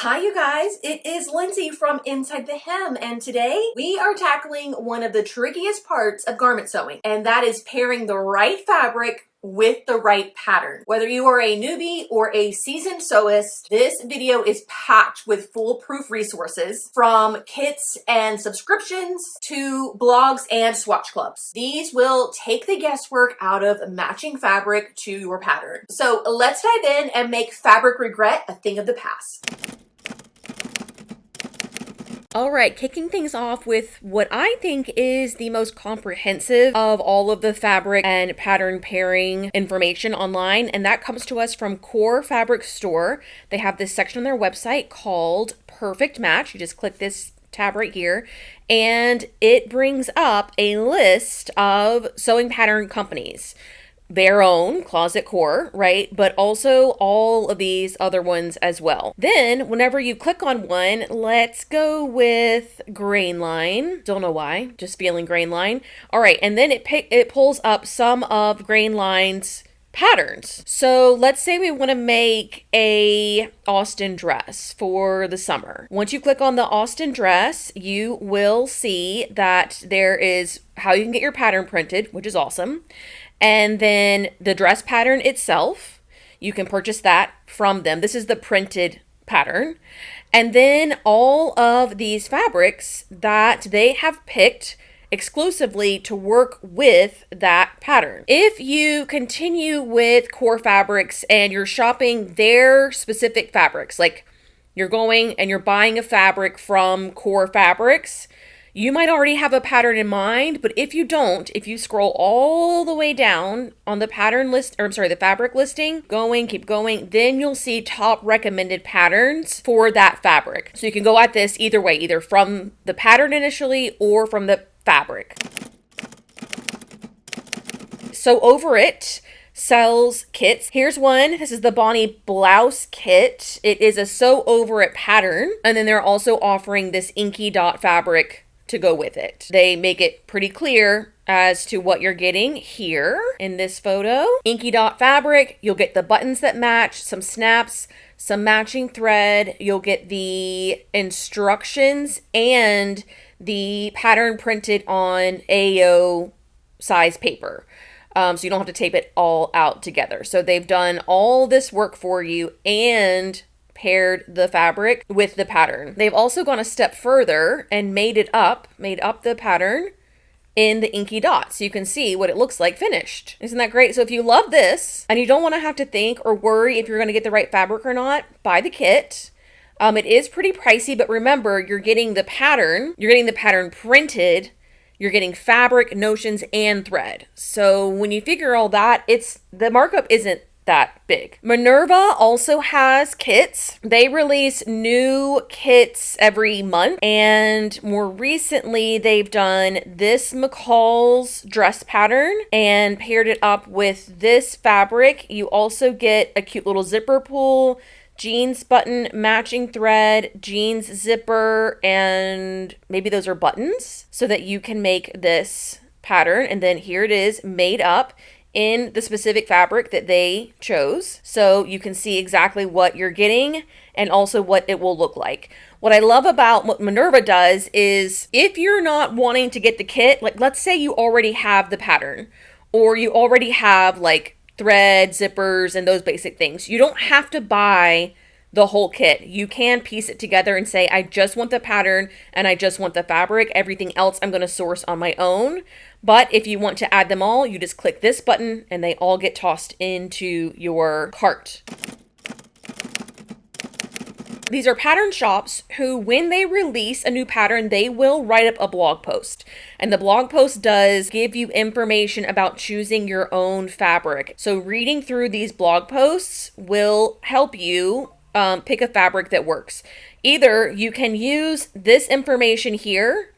Hi you guys, it is Lindsay from Inside the Hem, and today we are tackling one of the trickiest parts of garment sewing, and that is pairing the right fabric with the right pattern. Whether you are a newbie or a seasoned sewist, this video is packed with foolproof resources from kits and subscriptions to blogs and swatch clubs. These will take the guesswork out of matching fabric to your pattern. So let's dive in and make fabric regret a thing of the past. All right, kicking things off with what I think is the most comprehensive of all of the fabric and pattern pairing information online, and that comes to us from Core Fabric Store. They have this section on their website called Perfect Match. You just click this tab right here, and it brings up a list of sewing pattern companies. Their own Closet Core, right? But also all of these other ones as well. Then whenever you click on one, let's go with Grainline. Don't know why, just feeling Grainline. All right, and then it pulls up some of Grainline's patterns. So let's say we want to make a Austin dress for the summer. Once you click on the Austin dress, you will see that there is how you can get your pattern printed, which is awesome. And then the dress pattern itself, you can purchase that from them. This is the printed pattern. And then all of these fabrics that they have picked exclusively to work with that pattern. If you continue with Core Fabrics and you're shopping their specific fabrics, like you're going and you're buying a fabric from Core Fabrics, you might already have a pattern in mind, but if you don't, if you scroll all the way down on the pattern list, or I'm sorry, the fabric listing, keep going, then you'll see top recommended patterns for that fabric. So you can go at this either way, either from the pattern initially or from the fabric. So Over It sells kits. Here's one. This is the Bonnie Blouse kit. It is a Sew Over It pattern, and then they're also offering this inky dot fabric to go with it. They make it pretty clear as to what you're getting here in this photo. Inky dot fabric, you'll get the buttons that match, some snaps, some matching thread, you'll get the instructions and the pattern printed on AO size paper. So you don't have to tape it all out together. So they've done all this work for you and paired the fabric with the pattern. They've also gone a step further and made up the pattern in the inky dot, so you can see what it looks like finished. Isn't that great? So if you love this and you don't want to have to think or worry if you're going to get the right fabric or not, buy the kit. It is pretty pricey, but remember, you're getting the pattern printed, you're getting fabric, notions, and thread. So when you figure all that, the markup isn't that big. Minerva also has kits. They release new kits every month, and more recently they've done this McCall's dress pattern and paired it up with this fabric. You also get a cute little zipper pull, jeans button, matching thread, jeans zipper, and maybe those are buttons so that you can make this pattern. And then here it is made up in the specific fabric that they chose. So you can see exactly what you're getting and also what it will look like. What I love about what Minerva does is if you're not wanting to get the kit, like let's say you already have the pattern or you already have like thread, zippers, and those basic things, you don't have to buy the whole kit. You can piece it together and say, I just want the pattern and I just want the fabric. Everything else I'm going to source on my own. But if you want to add them all, you just click this button and they all get tossed into your cart. These are pattern shops who, when they release a new pattern, they will write up a blog post. And the blog post does give you information about choosing your own fabric. So reading through these blog posts will help you pick a fabric that works. Either you can use this information here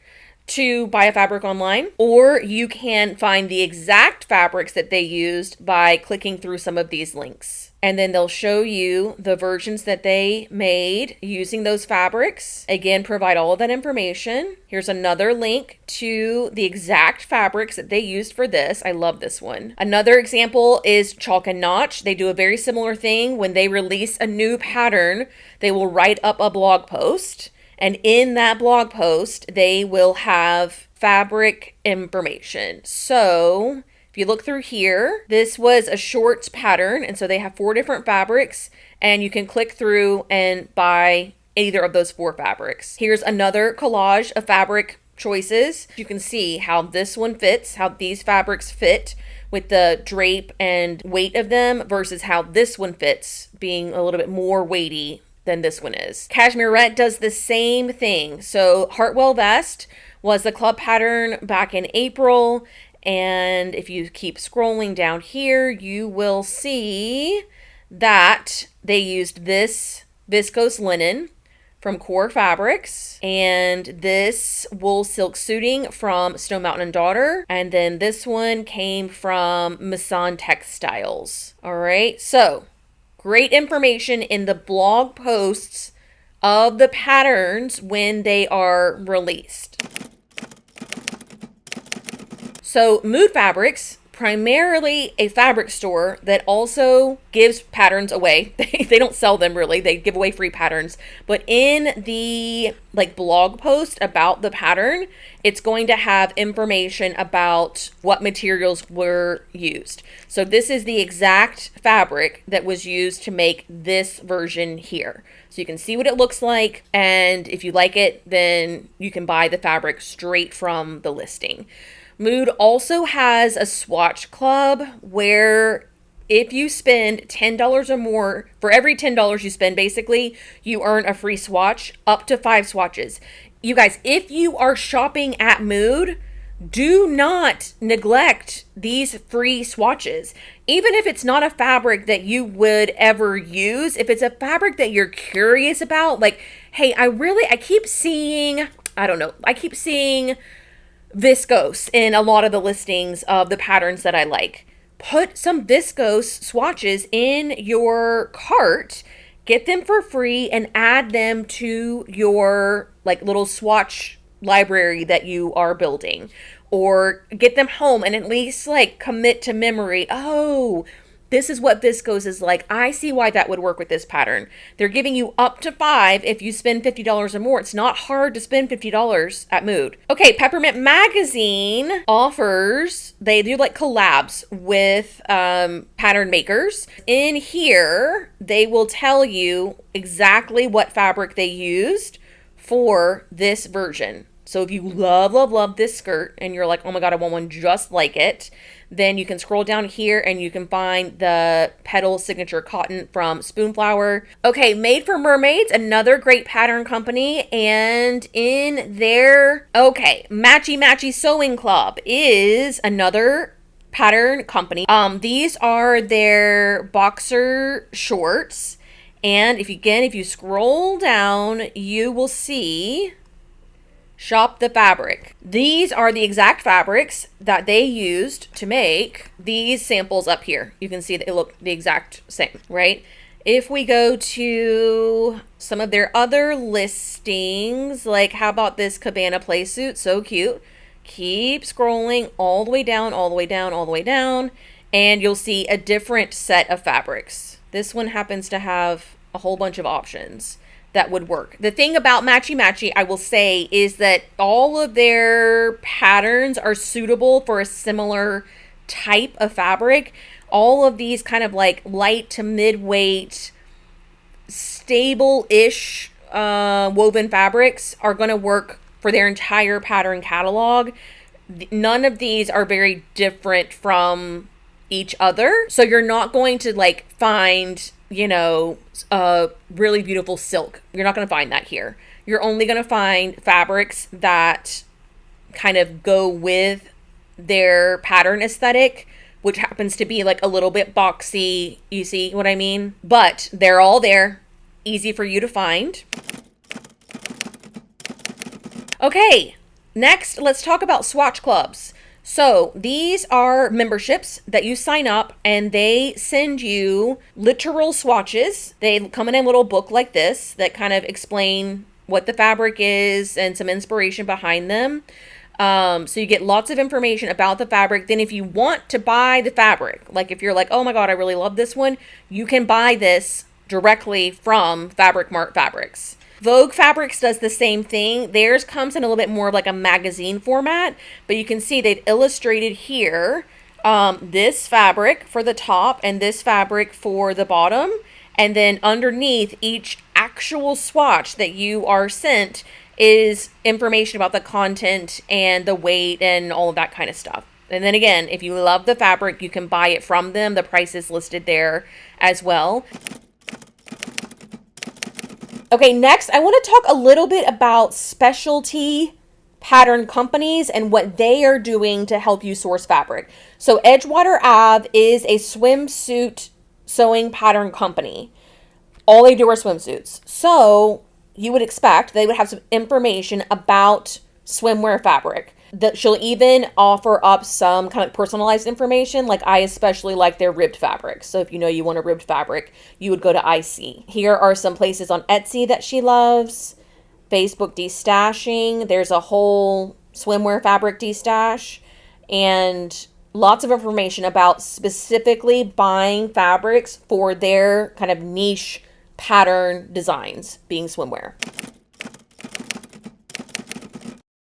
to buy a fabric online, or you can find the exact fabrics that they used by clicking through some of these links. And then they'll show you the versions that they made using those fabrics. Again, provide all of that information. Here's another link to the exact fabrics that they used for this. I love this one. Another example is Chalk and Notch. They do a very similar thing. When they release a new pattern, they will write up a blog post. And in that blog post, they will have fabric information. So if you look through here, this was a shorts pattern, and so they have 4 different fabrics, and you can click through and buy either of those 4 fabrics. Here's another collage of fabric choices. You can see how this one fits, how these fabrics fit with the drape and weight of them versus how this one fits, being a little bit more weighty than this one is. Cashmerette does the same thing. So Hartwell Vest was the club pattern back in April. And if you keep scrolling down here, you will see that they used this viscose linen from Core Fabrics and this wool silk suiting from Snow Mountain and Daughter. And then this one came from Maison Textiles. All right, so great information in the blog posts of the patterns when they are released. So Mood Fabrics, primarily a fabric store that also gives patterns away. They don't sell them really. They give away free patterns. But in the blog post about the pattern, it's going to have information about what materials were used. So this is the exact fabric that was used to make this version here. So you can see what it looks like. And if you like it, then you can buy the fabric straight from the listing. Mood also has a swatch club where if you spend $10 or more, for every $10 you spend, basically, you earn a free swatch, up to 5 swatches. You guys, if you are shopping at Mood, do not neglect these free swatches. Even if it's not a fabric that you would ever use, if it's a fabric that you're curious about, like, hey, I keep seeing viscose in a lot of the listings of the patterns that I like. Put some viscose swatches in your cart, get them for free, and add them to your little swatch library that you are building. Or get them home and at least commit to memory. Oh, this is what viscose is like. I see why that would work with this pattern. They're giving you up to 5 if you spend $50 or more. It's not hard to spend $50 at Mood. Okay, Peppermint Magazine offers, they do collabs with pattern makers. In here, they will tell you exactly what fabric they used for this version. So if you love this skirt and you're like, oh my God, I want one just like it, then you can scroll down here and you can find the Petal Signature Cotton from Spoonflower. Okay, Made for Mermaids, another great pattern company. And in their, Matchy Matchy Sewing Club is another pattern company. These are their boxer shorts. And if you scroll down, you will see Shop the Fabric. These are the exact fabrics that they used to make these samples up here. You can see that it look the exact same, right? If we go to some of their other listings, how about this Cabana Playsuit? So cute. Keep scrolling all the way down, all the way down, all the way down, and you'll see a different set of fabrics. This one happens to have a whole bunch of options that would work. The thing about Matchy Matchy, I will say, is that all of their patterns are suitable for a similar type of fabric. All of these kind of light to mid-weight, stable-ish woven fabrics are going to work for their entire pattern catalog. None of these are very different from each other. So you're not going to find a really beautiful silk. You're not going to find that here. You're only going to find fabrics that kind of go with their pattern aesthetic, which happens to be a little bit boxy. You see what I mean? But they're all there, easy for you to find. Okay, next let's talk about swatch clubs. So these are memberships that you sign up and they send you literal swatches. They come in a little book like this that kind of explain what the fabric is and some inspiration behind them. So you get lots of information about the fabric. Then if you want to buy the fabric, like if you're like, oh my God, I really love this one, you can buy this directly from Fabric Mart Fabrics. Vogue Fabrics does the same thing. Theirs comes in a little bit more of like a magazine format, but you can see they've illustrated here this fabric for the top and this fabric for the bottom. And then underneath each actual swatch that you are sent is information about the content and the weight and all of that kind of stuff. And then again, if you love the fabric, you can buy it from them. The price is listed there as well. Okay, next, I want to talk a little bit about specialty pattern companies and what they are doing to help you source fabric. So Edgewater Ave is a swimsuit sewing pattern company. All they do are swimsuits. So you would expect they would have some information about swimwear fabric. That she'll even offer up some kind of personalized information. Like I especially like their ribbed fabric. So if you know you want a ribbed fabric, you would go to IC. Here are some places on Etsy that she loves. Facebook destashing. There's a whole swimwear fabric destash. And lots of information about specifically buying fabrics for their kind of niche pattern designs being swimwear.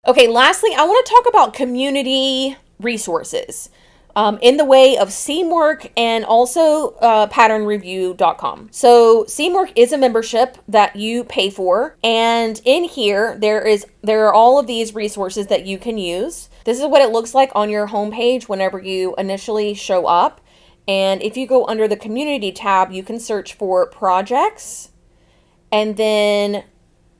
Okay, lastly, I want to talk about community resources in the way of Seamwork and also patternreview.com. So Seamwork is a membership that you pay for, and in here there are all of these resources that you can use. This is what it looks like on your homepage whenever you initially show up. And if you go under the community tab, you can search for projects and then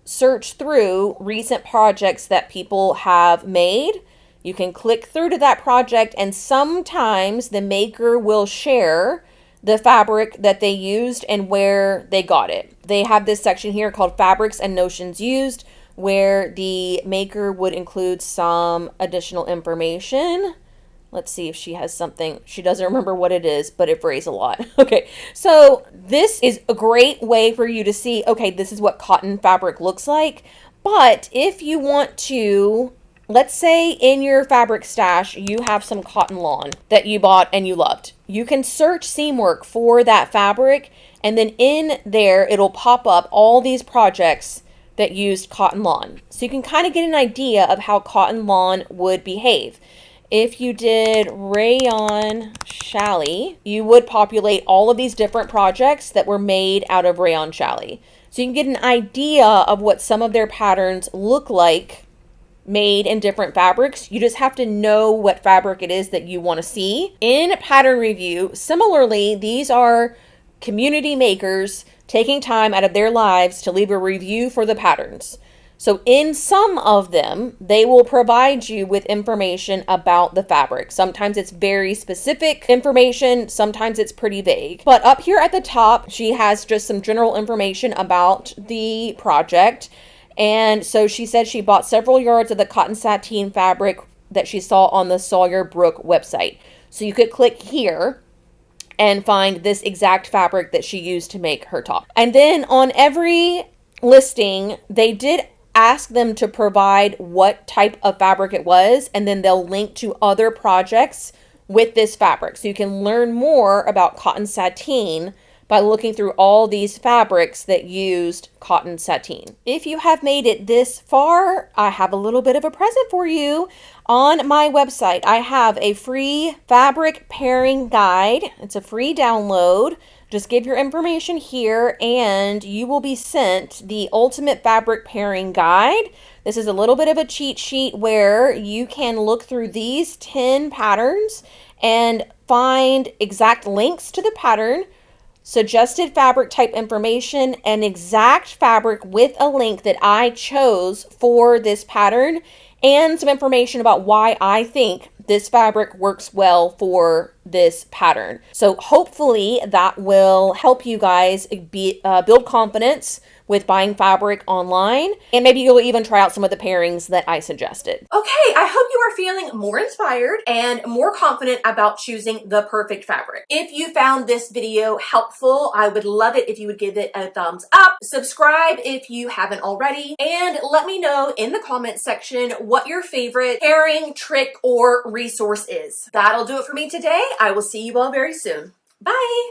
search through recent projects that people have made. You can click through to that project, and sometimes the maker will share the fabric that they used and where they got it. They have this section here called Fabrics and Notions Used, where the maker would include some additional information. Let's see if she has something. She doesn't remember what it is, but it varies a lot. Okay, so this is a great way for you to see, okay, this is what cotton fabric looks like. But if you want to, let's say in your fabric stash, you have some cotton lawn that you bought and you loved. You can search Seamwork for that fabric, and then in there, it'll pop up all these projects that used cotton lawn. So you can kind of get an idea of how cotton lawn would behave. If you did rayon challis, you would populate all of these different projects that were made out of rayon challis. So you can get an idea of what some of their patterns look like made in different fabrics. You just have to know what fabric it is that you want to see. In Pattern Review, similarly, these are community makers taking time out of their lives to leave a review for the patterns. So in some of them, they will provide you with information about the fabric. Sometimes it's very specific information, sometimes it's pretty vague. But up here at the top, she has just some general information about the project. And so she said she bought several yards of the cotton sateen fabric that she saw on the Sawyer Brook website. So you could click here and find this exact fabric that she used to make her top. And then on every listing, they did ask them to provide what type of fabric it was, and then they'll link to other projects with this fabric. So you can learn more about cotton sateen by looking through all these fabrics that used cotton sateen. If you have made it this far, I have a little bit of a present for you. On my website, I have a free fabric pairing guide. It's a free download. Just give your information here and you will be sent the Ultimate Fabric Pairing Guide. This is a little bit of a cheat sheet where you can look through these 10 patterns and find exact links to the pattern, suggested fabric type information, and exact fabric with a link that I chose for this pattern, and some information about why I think this fabric works well for this pattern. So hopefully that will help you guys build confidence with buying fabric online. And maybe you'll even try out some of the pairings that I suggested. Okay, I hope you are feeling more inspired and more confident about choosing the perfect fabric. If you found this video helpful, I would love it if you would give it a thumbs up, subscribe if you haven't already, and let me know in the comments section what your favorite pairing, trick, or resource is. That'll do it for me today. I will see you all very soon. Bye!